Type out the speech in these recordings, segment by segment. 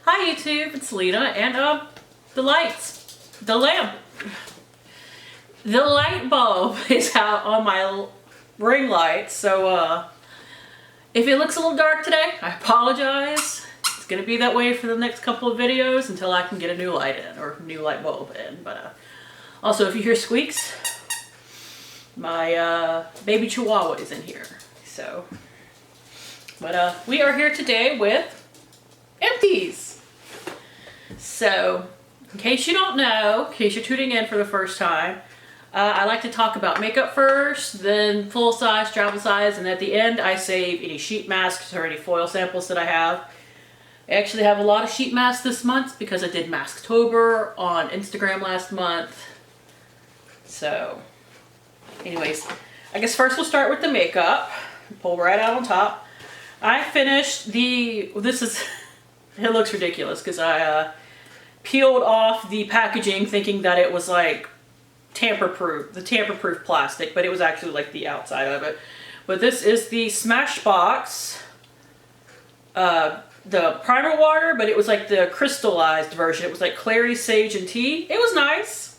Hi YouTube, it's Lena, and the light bulb is out on my ring light, so if it looks a little dark today, I apologize. It's gonna be that way for the next couple of videos until I can get a new light in, or new light bulb in, but also if you hear squeaks, my baby chihuahua is in here, so. But we are here today with Empties. So, in case you don't know, in case you're tuning in for the first time, I like to talk about makeup first, then full size, travel size, and at the end I save any sheet masks or any foil samples that I have. I actually have a lot of sheet masks this month because I did Masktober on Instagram last month. So, anyways, I guess first we'll start with the makeup. Pull right out on top. I finished it looks ridiculous because I peeled off the packaging thinking that it was like tamper-proof plastic, but it was actually like the outside of it. But this is the Smashbox, the primer water, but it was like the crystallized version. It was like clary, sage, and tea. It was nice.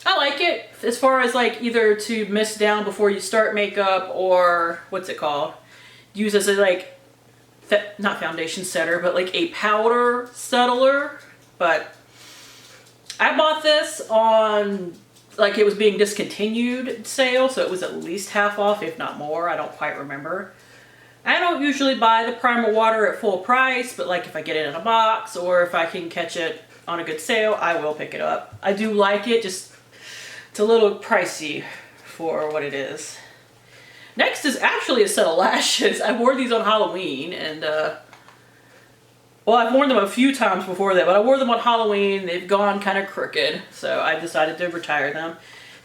I like it as far as like either to mist down before you start makeup, or what's it called? Use as a like, not foundation setter, but like a powder settler. But I bought this on, like, it was being discontinued sale, so it was at least half off, if not more. I don't quite remember. I don't usually buy the primer water at full price, but like if I get it in a box or if I can catch it on a good sale, I will pick it up. I do like it, just it's a little pricey for what it is. Next is actually a set of lashes. I wore these on Halloween, and well, I've worn them a few times before that, but I wore them on Halloween. They've gone kind of crooked, so I decided to retire them.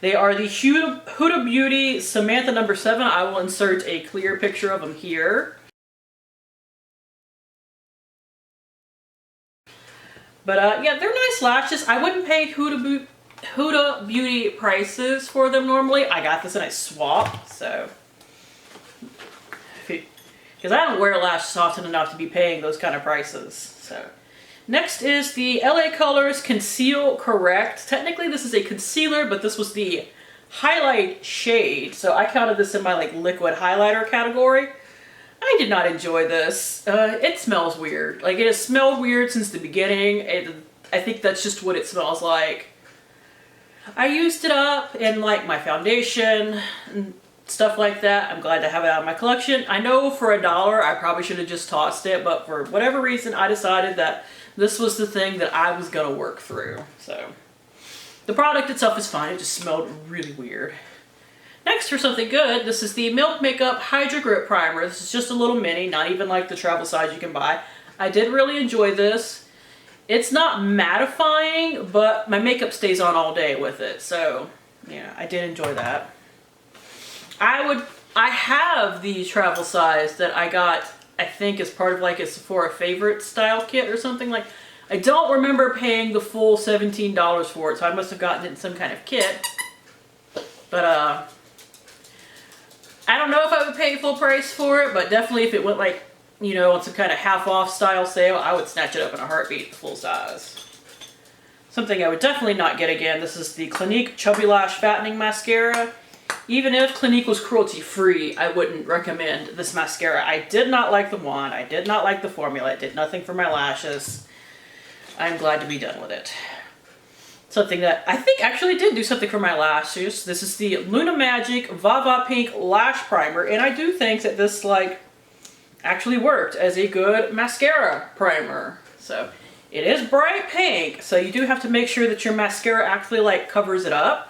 They are the Huda Beauty Samantha No. 7. I will insert a clear picture of them here. But yeah, they're nice lashes. I wouldn't pay Huda Beauty prices for them normally. I got this in a swap, so. Because I don't wear lashes often enough to be paying those kind of prices. So, next is the LA Colors Conceal Correct. Technically this is a concealer, but this was the highlight shade. So I counted this in my like liquid highlighter category. I did not enjoy this. It smells weird. Like, it has smelled weird since the beginning. I think that's just what it smells like. I used it up in like my foundation and stuff like that. I'm glad to have it out of my collection. I know for $1 I probably should have just tossed it, but for whatever reason I decided that this was the thing that I was gonna work through. So the product itself is fine, it just smelled really weird. Next, for something good, this is the Milk Makeup Hydra Grip Primer. This is just a little mini, not even like the travel size you can buy. I did really enjoy this. It's not mattifying, but my makeup stays on all day with it, so yeah, I did enjoy that. I have the travel size that I got, I think, as part of like a Sephora favorite style kit or something. Like, I don't remember paying the full $17 for it, so I must have gotten it in some kind of kit. But I don't know if I would pay full price for it, but definitely if it went like, you know, on some kind of half off style sale, I would snatch it up in a heartbeat, the full size. Something I would definitely not get again. This is the Clinique Chubby Lash Fattening Mascara. Even if Clinique was cruelty-free, I wouldn't recommend this mascara. I did not like the wand. I did not like the formula. It did nothing for my lashes. I'm glad to be done with it. Something that I think actually did do something for my lashes. This is the Luna Magic Vava Pink Lash Primer, and I do think that this like actually worked as a good mascara primer. So it is bright pink, so you do have to make sure that your mascara actually like covers it up.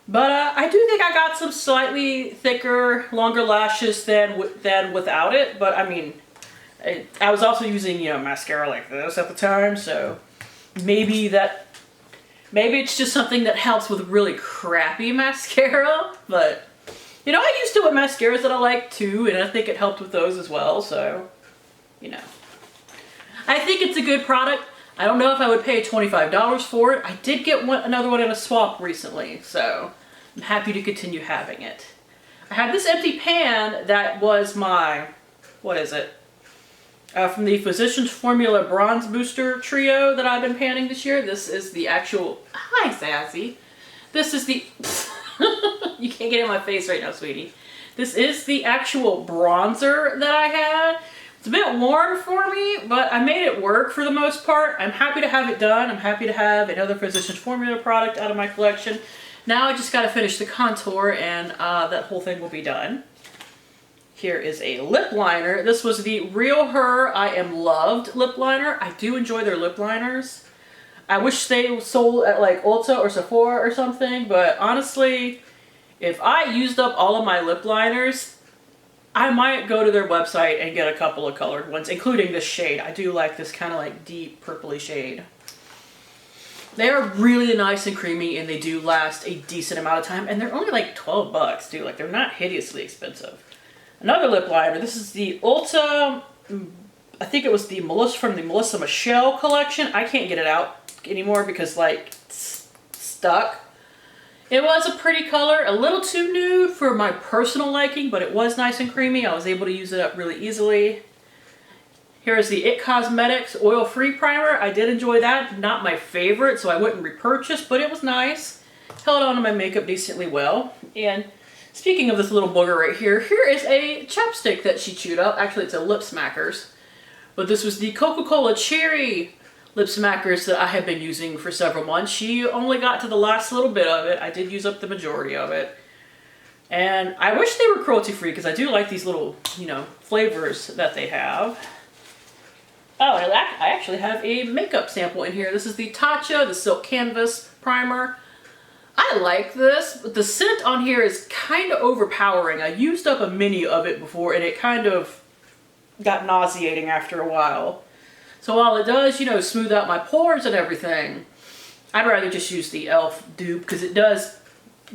But I do think I got some slightly thicker, longer lashes than without it. But I mean, I was also using, you know, mascara like this at the time, so maybe it's just something that helps with really crappy mascara. But you know, I used to with mascaras that I like too, and I think it helped with those as well. So, you know, I think it's a good product. I don't know if I would pay $25 for it. I did get another one in a swap recently, so I'm happy to continue having it. I have this empty pan that was my, what is it? From the Physicians Formula Bronze Booster Trio that I've been panning this year. This is the actual, hi Sassy. This is the, you can't get in my face right now, sweetie. This is the actual bronzer that I had. It's a bit warm for me, but I made it work for the most part. I'm happy to have it done. I'm happy to have another Physicians Formula product out of my collection. Now I just gotta finish the contour and that whole thing will be done. Here is a lip liner. This was the Real Her I Am Loved lip liner. I do enjoy their lip liners. I wish they sold at like Ulta or Sephora or something, but honestly, if I used up all of my lip liners, I might go to their website and get a couple of colored ones, including this shade. I do like this kind of like deep purpley shade. They are really nice and creamy, and they do last a decent amount of time, and they're only like 12 bucks too. Like, they're not hideously expensive. Another lip liner. This is the Ulta, I think it was the Melissa from the Melissa Michelle collection. I can't get it out anymore because like it's stuck. It was a pretty color, a little too nude for my personal liking, but it was nice and creamy. I was able to use it up really easily. Here is the IT Cosmetics Oil-Free Primer. I did enjoy that. Not my favorite, so I wouldn't repurchase, but it was nice. Held on to my makeup decently well. And speaking of this little booger right here, here is a chapstick that she chewed up. Actually, it's a Lip Smackers. But this was the Coca-Cola Cherry Lip Smackers that I have been using for several months. She only got to the last little bit of it. I did use up the majority of it. And I wish they were cruelty-free because I do like these little, you know, flavors that they have. Oh, I actually have a makeup sample in here. This is the Tatcha, the Silk Canvas Primer. I like this, but the scent on here is kind of overpowering. I used up a mini of it before, and it kind of got nauseating after a while. So while it does, you know, smooth out my pores and everything, I'd rather just use the e.l.f. dupe because it does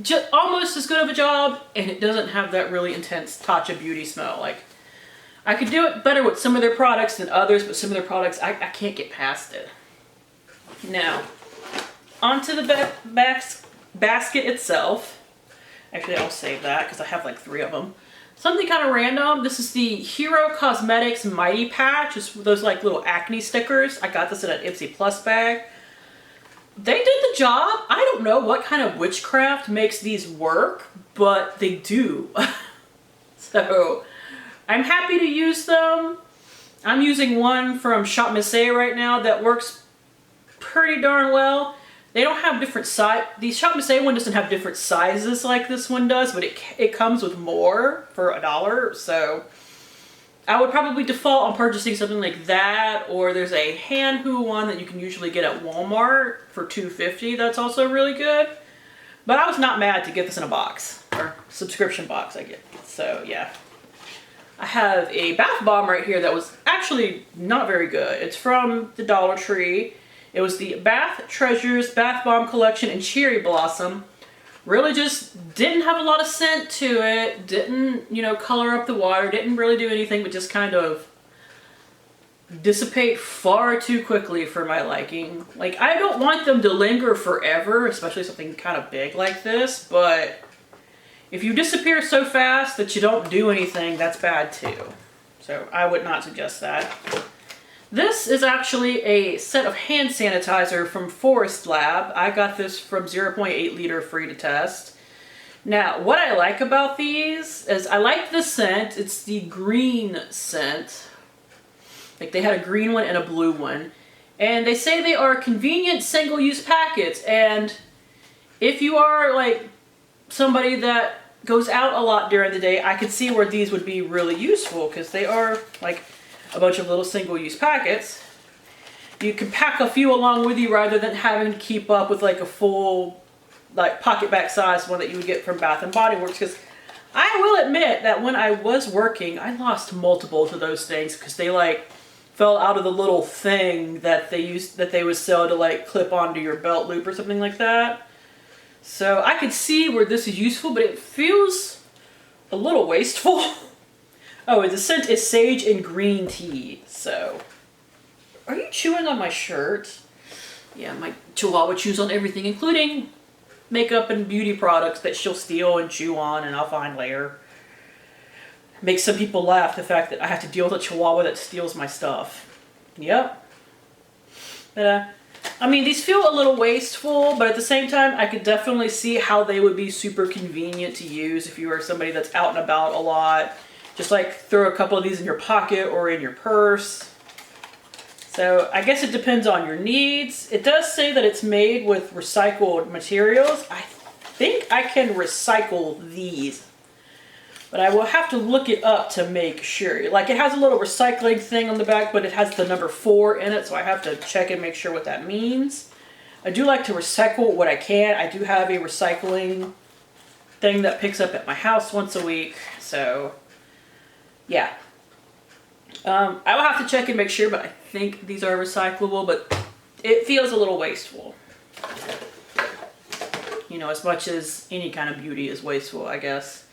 just almost as good of a job, and it doesn't have that really intense Tatcha beauty smell. Like, I could do it better with some of their products than others, but some of their products, I can't get past it. Now, onto the basket itself. Actually, I'll save that because I have like 3 of them. Something kind of random. This is the Hero Cosmetics Mighty Patch. It's those like little acne stickers. I got this in an Ipsy Plus bag. They did the job. I don't know what kind of witchcraft makes these work, but they do. So I'm happy to use them. I'm using one from Shop Missy right now that works pretty darn well. They don't have different the Shop Missy one doesn't have different sizes like this one does, but it comes with more for $1. So I would probably default on purchasing something like that, or there's a Hanwoo one that you can usually get at Walmart for $2.50. That's also really good. But I was not mad to get this in a box, or subscription box I get. So yeah. I have a bath bomb right here that was actually not very good. It's from the Dollar Tree. It was the Bath Treasures Bath Bomb Collection in Cherry Blossom. Really just didn't have a lot of scent to it. Didn't, you know, color up the water. Didn't really do anything but just kind of dissipate far too quickly for my liking. Like, I don't want them to linger forever, especially something kind of big like this, but if you disappear so fast that you don't do anything, that's bad too. So I would not suggest that. This is actually a set of hand sanitizer from Forest Lab. I got this from 0.8 liter free to test. Now, what I like about these is I like the scent. It's the green scent. Like, they had a green one and a blue one. And they say they are convenient single-use packets. And if you are like somebody that goes out a lot during the day, I could see where these would be really useful because they are like a bunch of little single-use packets. You can pack a few along with you rather than having to keep up with like a full like pocket back size one that you would get from Bath and Body Works, because I will admit that when I was working, I lost multiple to those things because they like fell out of the little thing that they would sell to like clip onto your belt loop or something like that. So I could see where this is useful, but it feels a little wasteful. Oh, the scent is sage and green tea. So, are you chewing on my shirt? Yeah, my chihuahua chews on everything, including makeup and beauty products that she'll steal and chew on and I'll find later. Makes some people laugh, the fact that I have to deal with a chihuahua that steals my stuff. Yep. But, I mean, these feel a little wasteful, but at the same time, I could definitely see how they would be super convenient to use if you are somebody that's out and about a lot. Just like throw a couple of these in your pocket or in your purse. So I guess it depends on your needs. It does say that it's made with recycled materials. I think I can recycle these, but I will have to look it up to make sure. Like, it has a little recycling thing on the back, but it has the number 4 in it, so I have to check and make sure what that means. I do like to recycle what I can. I do have a recycling thing that picks up at my house once a week, so yeah. I will have to check and make sure, but I think these are recyclable, but it feels a little wasteful. You know, as much as any kind of beauty is wasteful, I guess.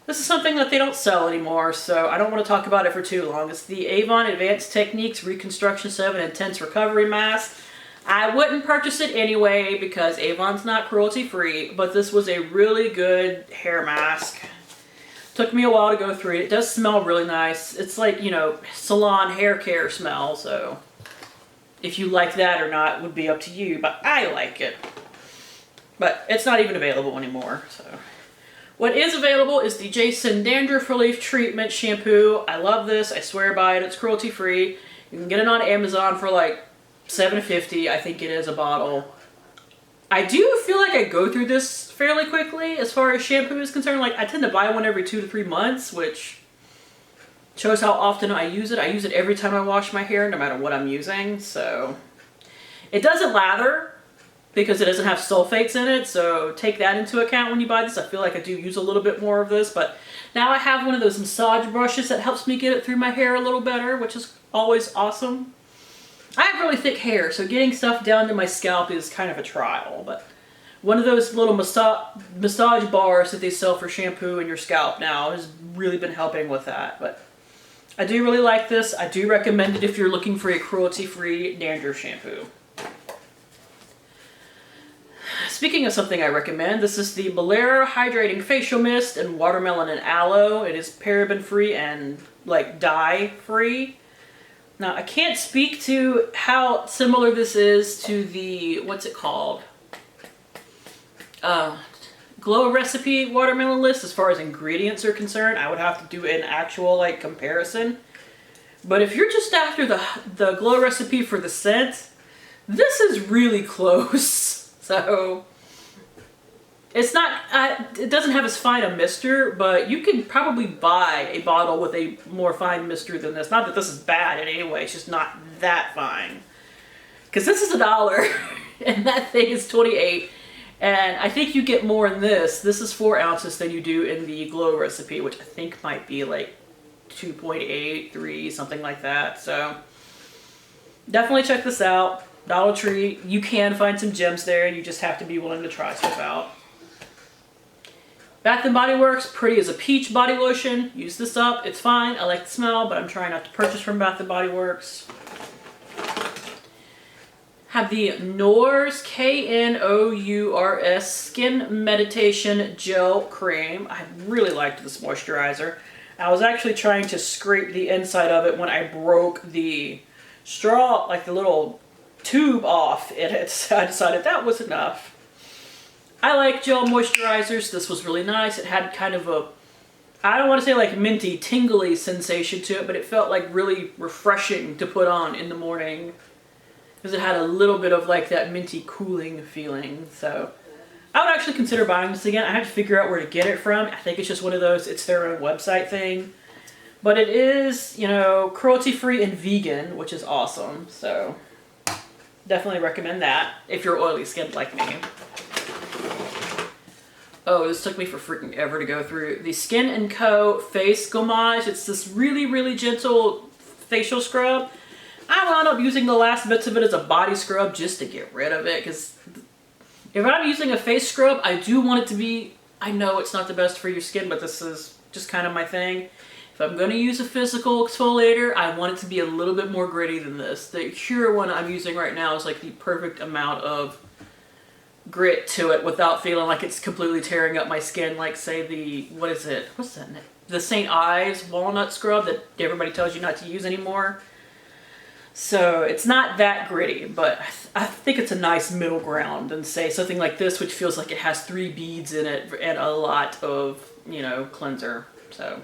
This is something that they don't sell anymore, so I don't want to talk about it for too long. It's the Avon Advanced Techniques Reconstruction 7 Intense Recovery Mask. I wouldn't purchase it anyway because Avon's not cruelty-free, but this was a really good hair mask. Took me a while to go through it. It does smell really nice. It's like, you know, salon hair care smell, so if you like that or not would be up to you, but I like it. But it's not even available anymore, so. What is available is the Jason Dandruff Relief Treatment Shampoo. I love this. I swear by it. It's cruelty-free. You can get it on Amazon for like $7.50, I think it is a bottle. I do feel like I go through this fairly quickly as far as shampoo is concerned. Like, I tend to buy one every 2 to 3 months, which shows how often I use it. I use it every time I wash my hair, no matter what I'm using. So it doesn't lather because it doesn't have sulfates in it, so take that into account when you buy this. I feel like I do use a little bit more of this, but now I have one of those massage brushes that helps me get it through my hair a little better, which is always awesome. I have really thick hair, so getting stuff down to my scalp is kind of a trial, but one of those little massage bars that they sell for shampoo in your scalp now has really been helping with that. But I do really like this. I do recommend it if you're looking for a cruelty-free dandruff shampoo. Speaking of something I recommend, this is the Bolero Hydrating Facial Mist in Watermelon and Aloe. It is paraben-free and, like, dye-free. Now, I can't speak to how similar this is to the, what's it called? Glow Recipe Watermelon List as far as ingredients are concerned. I would have to do an actual, like, comparison. But if you're just after the Glow Recipe for the scent, this is really close. So, it's not, it doesn't have as fine a mister, but you can probably buy a bottle with a more fine mister than this. Not that this is bad in any way, it's just not that fine. Because this is $1, and that thing is 28, and I think you get more in this. This is 4 ounces than you do in the Glow Recipe, which I think might be like 2.8, 3, something like that. So, definitely check this out. Dollar Tree, you can find some gems there, you just have to be willing to try stuff out. Bath & Body Works, Pretty as a Peach Body Lotion. Use this up, it's fine. I like the smell, but I'm trying not to purchase from Bath & Body Works. Have the Nours, K-N-O-U-R-S Skin Meditation Gel Cream. I really liked this moisturizer. I was actually trying to scrape the inside of it when I broke the straw, like the little tube off in it, so I decided that was enough. I like gel moisturizers. This was really nice. It had kind of a, I don't want to say like minty, tingly sensation to it, but it felt like really refreshing to put on in the morning because it had a little bit of like that minty cooling feeling. So I would actually consider buying this again. I have to figure out where to get it from. I think it's just one of those, it's their own website thing. But it is, you know, cruelty-free and vegan, which is awesome. So definitely recommend that if you're oily skinned like me. Oh, this took me for freaking ever to go through. The Skin & Co. Face Gommage. It's this really, really gentle facial scrub. I wound up using the last bits of it as a body scrub just to get rid of it. Because if I'm using a face scrub, I do want it to be, I know it's not the best for your skin, but this is just kind of my thing. If I'm going to use a physical exfoliator, I want it to be a little bit more gritty than this. The Cure one I'm using right now is like the perfect amount of grit to it without feeling like it's completely tearing up my skin, like say the, what is it? What's that? the St. Ives walnut scrub that everybody tells you not to use anymore. So it's not that gritty, but I think it's a nice middle ground than say something like this, which feels like it has 3 beads in it and a lot of, you know, cleanser. So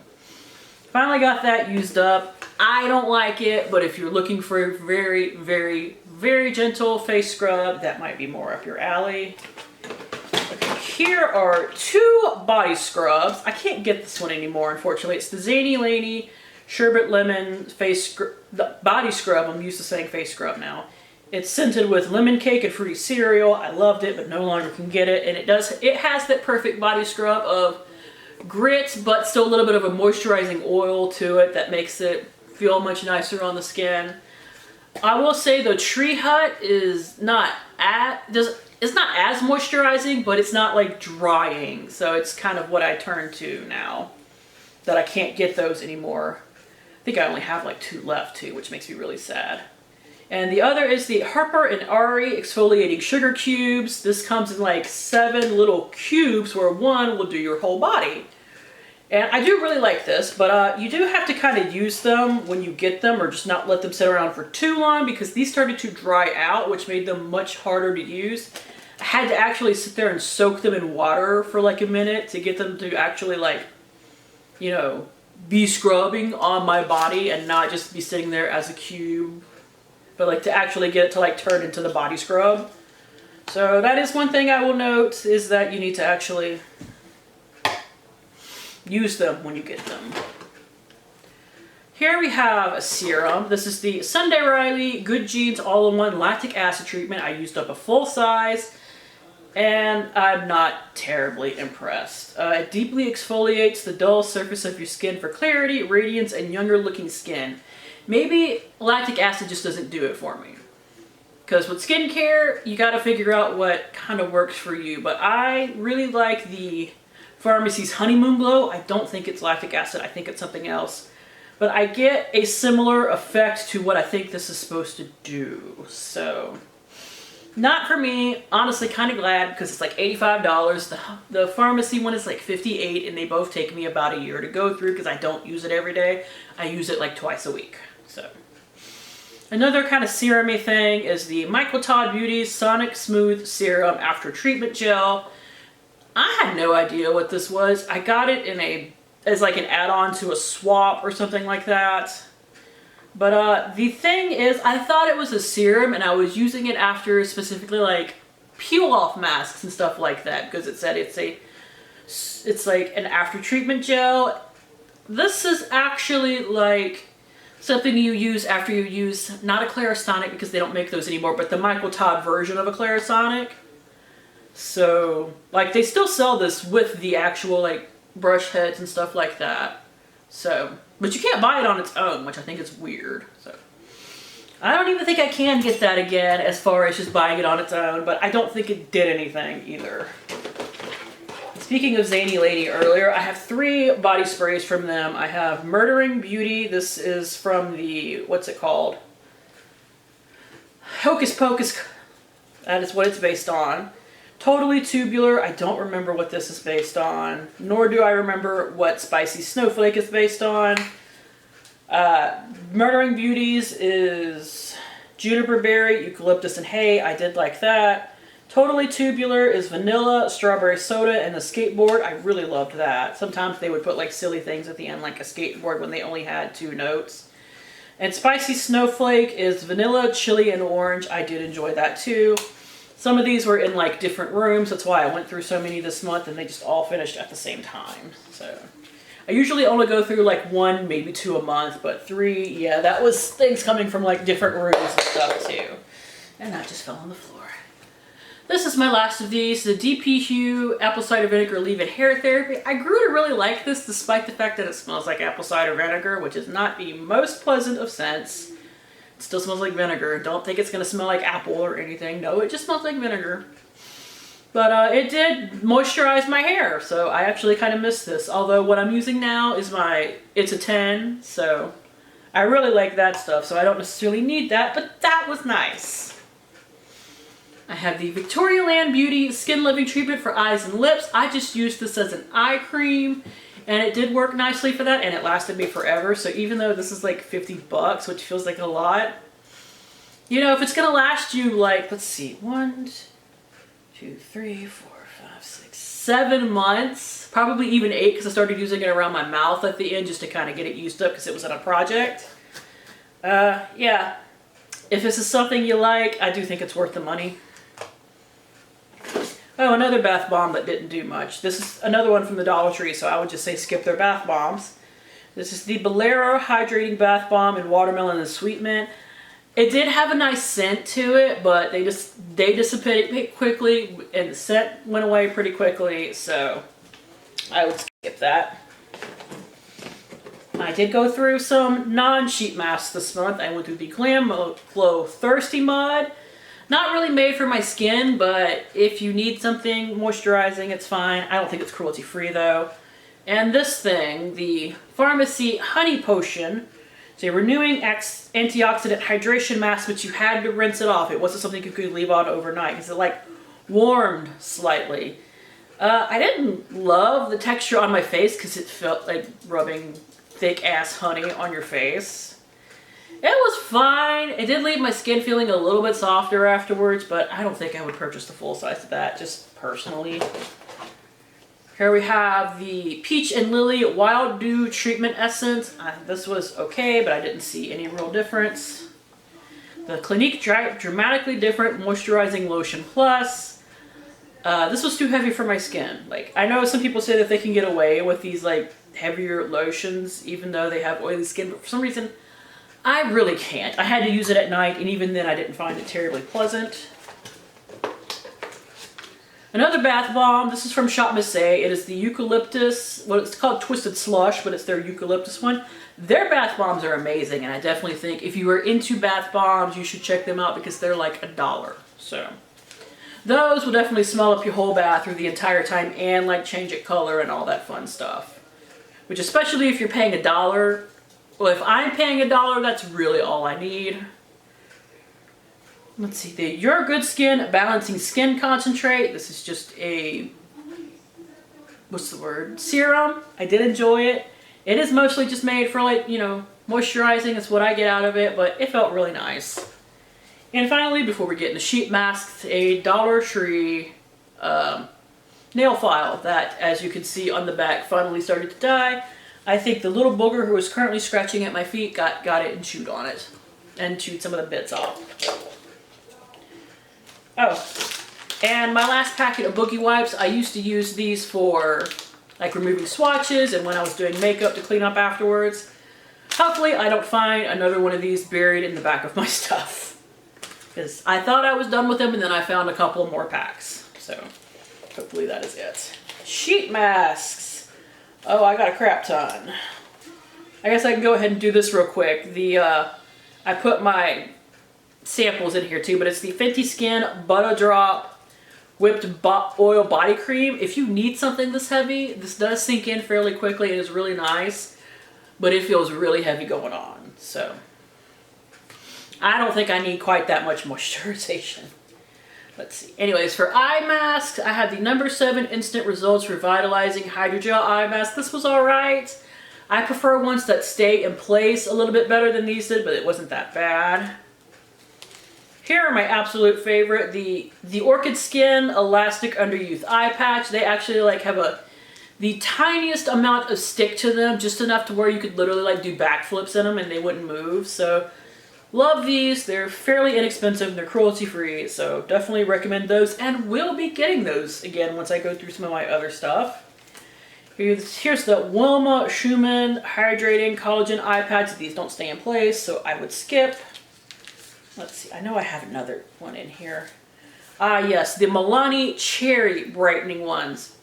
finally got that used up. I don't like it, but if you're looking for a very, very, very gentle face scrub, that might be more up your alley. Okay, here are 2 body scrubs. I can't get this one anymore, unfortunately. It's the Zany Laney Sherbet Lemon the body scrub. I'm used to saying face scrub now. It's scented with lemon cake and fruity cereal. I loved it, but no longer can get it. And it has that perfect body scrub of grit, but still a little bit of a moisturizing oil to it that makes it feel much nicer on the skin. I will say the Tree Hut is not it's not as moisturizing, but it's not like drying. So it's kind of what I turn to now that I can't get those anymore. I think I only have like 2 left too, which makes me really sad. And the other is the Harper and Ari Exfoliating Sugar Cubes. This comes in like 7 little cubes where one will do your whole body. And I do really like this, but you do have to kind of use them when you get them or just not let them sit around for too long because these started to dry out, which made them much harder to use. I had to actually sit there and soak them in water for like a minute to get them to actually like, you know, be scrubbing on my body and not just be sitting there as a cube, but like to actually get it to like turn into the body scrub. So that is one thing I will note, is that you need to actually use them when you get them. Here we have a serum. This is the Sunday Riley Good Genes All-in-One Lactic Acid Treatment. I used up a full size and I'm not terribly impressed. It deeply exfoliates the dull surface of your skin for clarity, radiance, and younger looking skin. Maybe lactic acid just doesn't do it for me. Because with skincare, you gotta figure out what kind of works for you. But I really like the Pharmacy's Honeymoon Glow. I don't think it's lactic acid, I think it's something else. But I get a similar effect to what I think this is supposed to do. So, not for me. Honestly, kind of glad because it's like $85. The pharmacy one is like $58, and they both take me about a year to go through because I don't use it every day. I use it like twice a week. So, another kind of serum-y thing is the Michael Todd Beauty Sonic Smooth Serum After Treatment Gel. I had no idea what this was. I got it as like an add-on to a swap or something like that. But the thing is, I thought it was a serum and I was using it after specifically like peel-off masks and stuff like that because it said it's like an after treatment gel. This is actually like something you use after you use, not a Clarisonic because they don't make those anymore, but the Michael Todd version of a Clarisonic. So, like, they still sell this with the actual, like, brush heads and stuff like that. So, but you can't buy it on its own, which I think is weird. So, I don't even think I can get that again as far as just buying it on its own, but I don't think it did anything either. Speaking of Zany Lady earlier, I have 3 body sprays from them. I have Murdering Beauty. This is from the, what's it called? Hocus Pocus. That is what it's based on. Totally Tubular. I don't remember what this is based on, nor do I remember what Spicy Snowflake is based on. Murdering Beauties is Juniper Berry, Eucalyptus, and Hay. I did like that. Totally Tubular is Vanilla, Strawberry Soda, and the Skateboard. I really loved that. Sometimes they would put like silly things at the end, like a skateboard when they only had 2 notes. And Spicy Snowflake is Vanilla, Chili, and Orange. I did enjoy that too. Some of these were in like different rooms. That's why I went through so many this month and they just all finished at the same time. So I usually only go through like 1, maybe 2 a month, but 3, yeah, that was things coming from like different rooms and stuff too. And that just fell on the floor. This is my last of these, the DP Hue Apple Cider Vinegar Leave-In Hair Therapy. I grew to really like this despite the fact that it smells like apple cider vinegar, which is not the most pleasant of scents. It still smells like vinegar. Don't think it's going to smell like apple or anything. No, it just smells like vinegar. But it did moisturize my hair, so I actually kind of miss this. Although what I'm using now is it's a 10, so I really like that stuff, so I don't necessarily need that, but that was nice. I have the Victoria Land Beauty Skin Living Treatment for Eyes and Lips. I just used this as an eye cream, And it did work nicely for that, and it lasted me forever. So even though this is like $50, which feels like a lot, you know, if it's gonna last you like, let's see, 1, 2, 3, 4, 5, 6, 7 months, probably even 8, because I started using it around my mouth at the end just to kind of get it used up because it was on a project. Yeah, if this is something you like, I do think it's worth the money. Oh, another bath bomb that didn't do much. This is another one from the Dollar Tree, so I would just say skip their bath bombs. This is the Bolero Hydrating Bath Bomb in Watermelon and Sweet Mint. It did have a nice scent to it, but they dissipated quickly, and the scent went away pretty quickly, so I would skip that. I did go through some non-sheet masks this month. I went through the Glam Glow Thirsty Mud. Not really made for my skin, but if you need something moisturizing, it's fine. I don't think it's cruelty-free though. And this thing, the Pharmacy Honey Potion. It's a renewing antioxidant hydration mask, but you had to rinse it off. It wasn't something you could leave on overnight because it like warmed slightly. I didn't love the texture on my face because it felt like rubbing thick ass honey on your face. It was fine. It did leave my skin feeling a little bit softer afterwards, but I don't think I would purchase the full size of that, just personally. Here we have the Peach and Lily Wild Dew Treatment Essence. This was okay, but I didn't see any real difference. The Clinique Dramatically Different Moisturizing Lotion Plus. This was too heavy for my skin. Like, I know some people say that they can get away with these like heavier lotions, even though they have oily skin, but for some reason, I really can't. I had to use it at night, and even then I didn't find it terribly pleasant. Another bath bomb. This is from Shop Miss A. It is the Eucalyptus, well, it's called Twisted Slush, but it's their Eucalyptus one. Their bath bombs are amazing, and I definitely think if you are into bath bombs, you should check them out because they're like $1. So those will definitely smell up your whole bath through the entire time and like change it color and all that fun stuff. Which, especially if you're paying $1, well, if I'm paying $1, that's really all I need. Let's see, the Your Good Skin Balancing Skin Concentrate. This is just a, what's the word? Serum. I did enjoy it. It is mostly just made for like, you know, moisturizing. It's what I get out of it, but it felt really nice. And finally, before we get into sheet masks, a Dollar Tree nail file that, as you can see on the back, finally started to die. I think the little booger who was currently scratching at my feet got it and chewed on it. And chewed some of the bits off. Oh, and my last packet of Boogie Wipes, I used to use these for like removing swatches and when I was doing makeup to clean up afterwards. Hopefully I don't find another one of these buried in the back of my stuff. Because I thought I was done with them and then I found a couple more packs. So hopefully that is it. Sheet masks. Oh, I got a crap ton. I guess I can go ahead and do this real quick. I put my samples in here too, but it's the Fenty Skin Butter Drop Whipped Oil Body Cream. If you need something this heavy, this does sink in fairly quickly and is really nice, but it feels really heavy going on. So I don't think I need quite that much moisturization. Let's see. Anyways, for eye masks, I have the No. 7 Instant Results Revitalizing Hydrogel Eye Mask. This was alright. I prefer ones that stay in place a little bit better than these did, but it wasn't that bad. Here are my absolute favorite, the Orchid Skin Elastic Under Youth Eye Patch. They actually like have the tiniest amount of stick to them, just enough to where you could literally like do backflips in them and they wouldn't move. So love these. They're fairly inexpensive. They're cruelty free. So definitely recommend those and will be getting those again once I go through some of my other stuff. Here's the Wilma Schumann Hydrating Collagen Eye Patch. These don't stay in place, so I would skip. Let's see, I know I have another one in here. Yes, the Milani Cherry Brightening ones.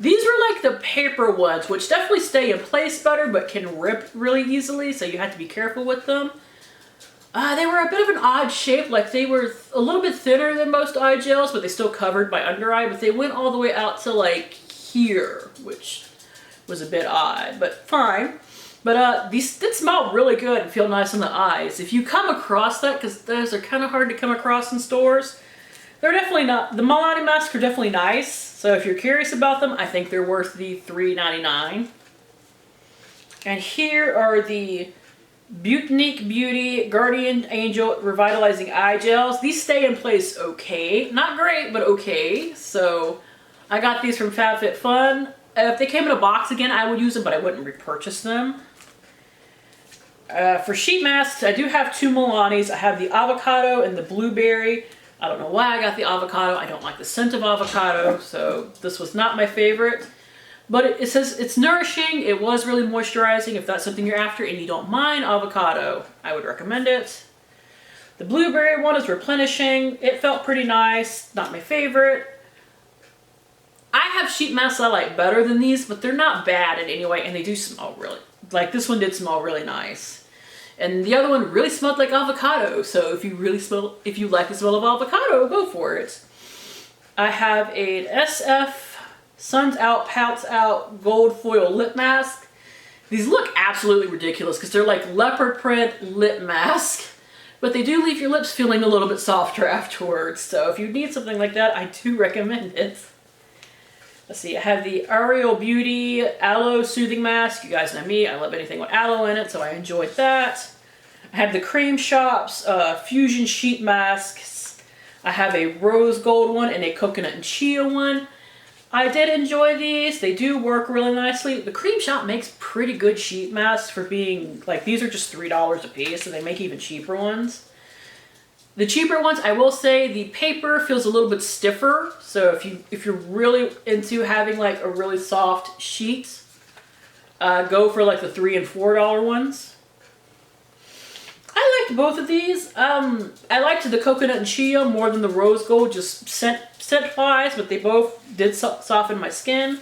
These are like the paper ones, which definitely stay in place better, but can rip really easily, so you have to be careful with them. They were a bit of an odd shape, like they were a little bit thinner than most eye gels, but they still covered my under eye, but they went all the way out to like here, which was a bit odd, but fine. But these did smell really good and feel nice on the eyes. If you come across that, because those are kind of hard to come across in stores, they're definitely not, the Milani masks are definitely nice. So if you're curious about them, I think they're worth the $3.99. And here are the Butanique Beauty Guardian Angel Revitalizing Eye Gels. These stay in place okay. Not great, but okay. So I got these from FabFitFun. If they came in a box again, I would use them, but I wouldn't repurchase them. For sheet masks, I do have two Milanis. I have the avocado and the blueberry. I don't know why I got the avocado. I don't like the scent of avocado, so this was not my favorite. But it says it's nourishing. It was really moisturizing. If that's something you're after and you don't mind avocado, I would recommend it. The blueberry one is replenishing. It felt pretty nice. Not my favorite. I have sheet masks I like better than these, but they're not bad in any way, and they do smell really, like this one did smell really nice. And the other one really smelled like avocado, so if you like the smell of avocado, go for it. I have an SF Suns Out, Pouts Out Gold Foil Lip Mask. These look absolutely ridiculous because they're like leopard print lip mask, but they do leave your lips feeling a little bit softer afterwards. So if you need something like that, I do recommend it. Let's see, I have the Ariel Beauty Aloe Soothing Mask. You guys know me, I love anything with aloe in it, so I enjoyed that. I have the Cream Shops Fusion Sheet Masks. I have a rose gold one and a coconut and chia one. I did enjoy these. They do work really nicely. The Cream Shop makes pretty good sheet masks for being, like, these are just $3 a piece, and they make even cheaper ones. The cheaper ones, I will say, the paper feels a little bit stiffer. So if you're really into having like a really soft sheet, go for like the $3 and $4 ones. I liked both of these. I liked the coconut and chia more than the rose gold, just scent-wise, but they both did soften my skin.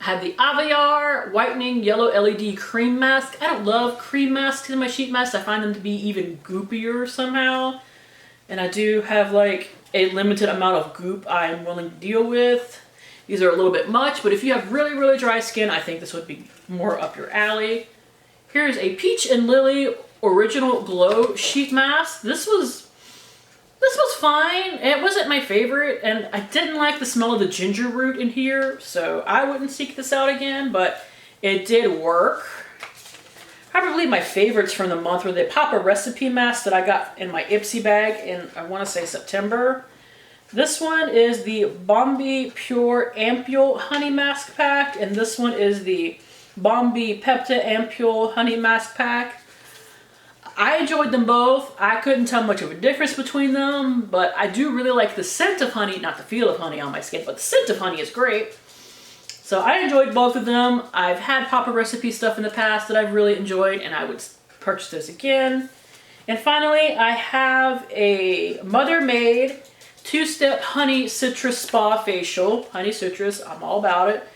I had the Aviar Whitening Yellow LED Cream Mask. I don't love cream masks in my sheet masks. I find them to be even goopier somehow. And I do have like a limited amount of goop I am willing to deal with. These are a little bit much, but if you have really, really dry skin, I think this would be more up your alley. Here's a Peach and Lily Original Glow Sheet Mask. This was fine. It wasn't my favorite, and I didn't like the smell of the ginger root in here, so I wouldn't seek this out again, but it did work. Probably my favorites from the month were the Papa Recipe Mask that I got in my Ipsy bag in, I want to say, September. This one is the Bombi Pure Ampule Honey Mask Pack, and this one is the Bombi Pepta Ampule Honey Mask Pack. I enjoyed them both. I couldn't tell much of a difference between them, but I do really like the scent of honey, not the feel of honey on my skin, but the scent of honey is great. So I enjoyed both of them. I've had Papa Recipe stuff in the past that I've really enjoyed, and I would purchase this again. And finally, I have a Mother Made 2-Step Honey Citrus Spa Facial. Honey Citrus, I'm all about it.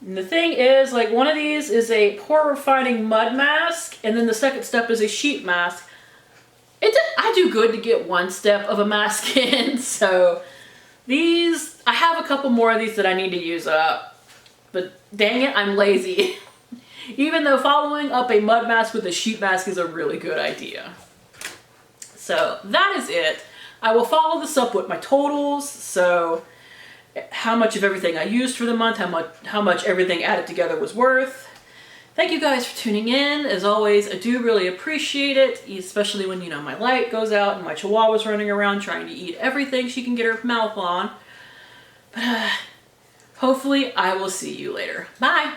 And the thing is, like, one of these is a pore refining mud mask, and then the second step is a sheet mask. I do good to get one step of a mask in, so these, I have a couple more of these that I need to use up, but dang it, I'm lazy. Even though following up a mud mask with a sheet mask is a really good idea. So that is it. I will follow this up with my totals, so how much of everything I used for the month, how much everything added together was worth. Thank you guys for tuning in. As always, I do really appreciate it, especially when, you know, my light goes out and my chihuahua's running around trying to eat everything she can get her mouth on. But hopefully I will see you later. Bye!